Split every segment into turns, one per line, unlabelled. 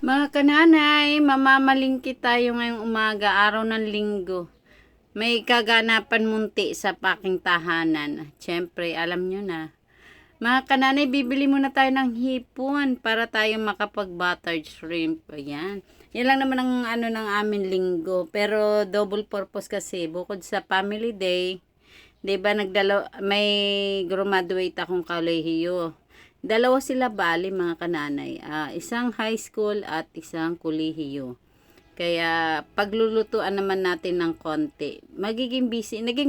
Mga kananay, mamamalingki tayo ngayong umaga, araw ng linggo. May kaganapan munti sa paking tahanan. Siyempre, alam nyo na. Mga kananay, bibili muna tayo ng hipon para tayo makapag-buttered shrimp. Ayan. Yan lang naman ang ng amin linggo. Pero double purpose kasi, bukod sa family day, 'di ba may graduate akong kolehiyo. Dalawa sila bali mga kananay. Isang high school at isang kolehiyo. Kaya paglulutuan naman natin ng konti. Naging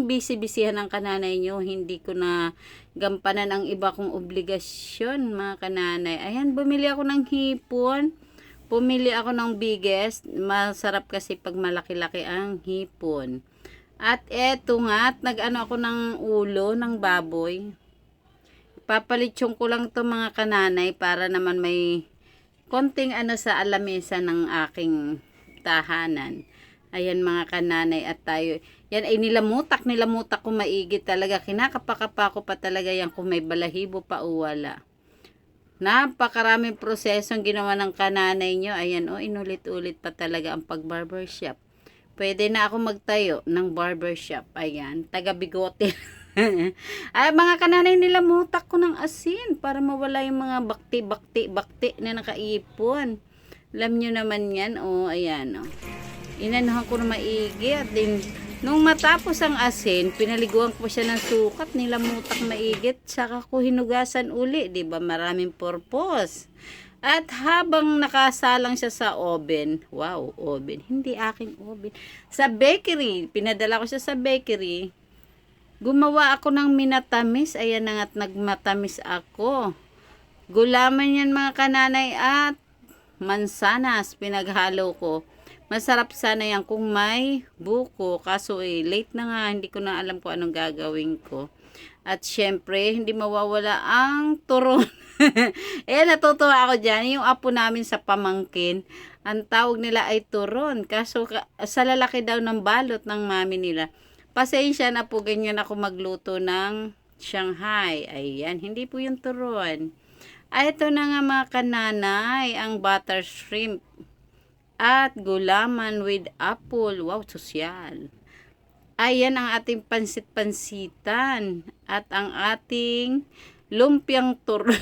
busy-busyhan ang kananay nyo. Hindi ko na gampanan ang iba kong obligasyon mga kananay. Ayan, bumili ako ng hipon. Pumili ako ng biggest. Masarap kasi pag malaki-laki ang hipon. At eto nga, nag-ano ako ng ulo ng baboy. Papalitsyon ko lang to mga kananay para naman may konting sa alamesa ng aking tahanan. Ayan mga kananay at tayo. Yan ay nilamutak ko maigi talaga. Kinakapakapa ko pa talaga yan kung may balahibo pa o wala. Napakaraming prosesong ginawa ng kananay nyo. Ayan inulit-ulit pa talaga ang pag-barbershop. Pwede na ako magtayo ng barbershop. Ayan, taga-bigote. Ay, mga kananay nila mutak ko ng asin para mawala yung mga bakti na nakaipon. Alam nyo naman yan. Ayan. Inanuhan ko na maigi. At din, nung matapos ang asin, pinaliguan ko siya ng sukat. Nilamutak maigit. Saka ko hinugasan uli. Diba? Maraming purpose. At habang nakasalang siya sa oven, wow, oven, hindi aking oven, sa bakery, pinadala ko siya sa bakery, gumawa ako ng minatamis, ayan na nga't nagmatamis ako. Gulaman yan mga kananay at mansanas, pinaghalo ko. Masarap sana yan kung may buko, kaso late na nga, hindi ko na alam kung anong gagawin ko. At syempre, hindi mawawala ang turon. Natutuwa ako dyan. Yung apo namin sa pamangkin, ang tawag nila ay turon. Kaso, sa lalaki daw ng balot ng mami nila. Pasensya na po, ganyan ako magluto ng Shanghai. Ayan, hindi po yung turon. Ito na nga mga kananay, ang butter shrimp. At gulaman with apple. Wow, sosyal. Ayan ang ating pansit-pansitan. At ang ating lumpiang turon.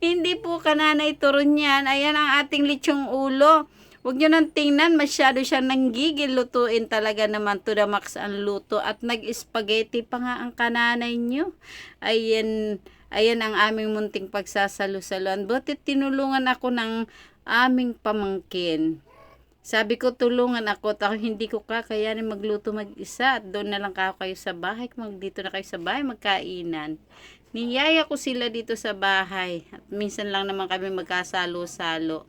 Hindi po kananay turon yan. Ayan ang ating lechong ulo. Huwag nyo nang tingnan, masyado siyang nanggigil. Lutuin talaga naman to the max ang luto. At nag-spaghetti pa nga ang kananay nyo. Ayan ang aming munting pagsasalo-saluan. Butit tinulungan ako ng aming pamangkin. Sabi ko, tulungan ako. Hindi ko kakayanin magluto mag-isa. At doon na lang kayo sa bahay. Dito na kayo sa bahay, magkainan. Niyaya ko sila dito sa bahay. At minsan lang naman kami magkasalo-salo.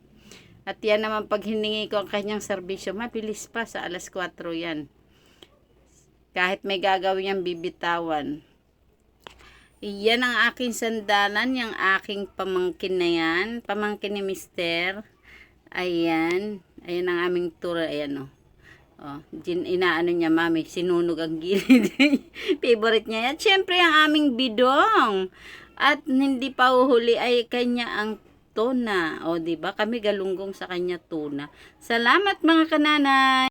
At yan naman pag hiningi ko ang kanyang serbisyo, mabilis pa sa alas 4 yan. Kahit may gagawin yan, bibitawan. Iyan ang aking sandalan, yung aking pamangkin na yan. Pamangkin ni Mister. Ayan. Ayan ang aming tour. Ayan inaano niya, mami. Sinunog ang gilid. Favorite niya yan. Siyempre, ang aming bidong. At hindi pa uhuli ay kanya ang tuna. Diba? Kami galunggong sa kanya tuna. Salamat mga kananay.